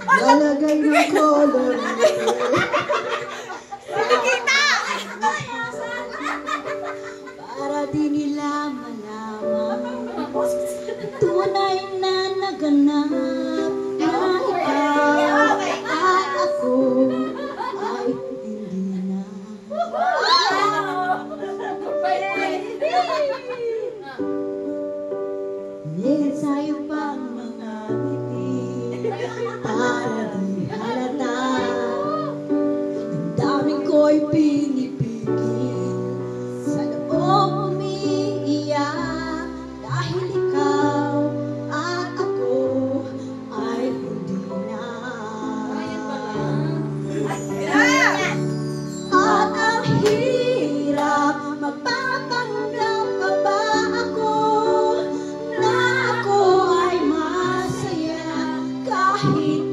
lalagay ng color. Para di nila malaman tunay na naganap na ikaw at ako ay hindi na. Ngunit sa'yo pang mga ngiti para di halata. Ang daming ko'y pinipigil sa loob umiiyak dahil ikaw at ako ay hindi na. At ang hirap magpapanggap pa ba ako na ako ay masaya kahit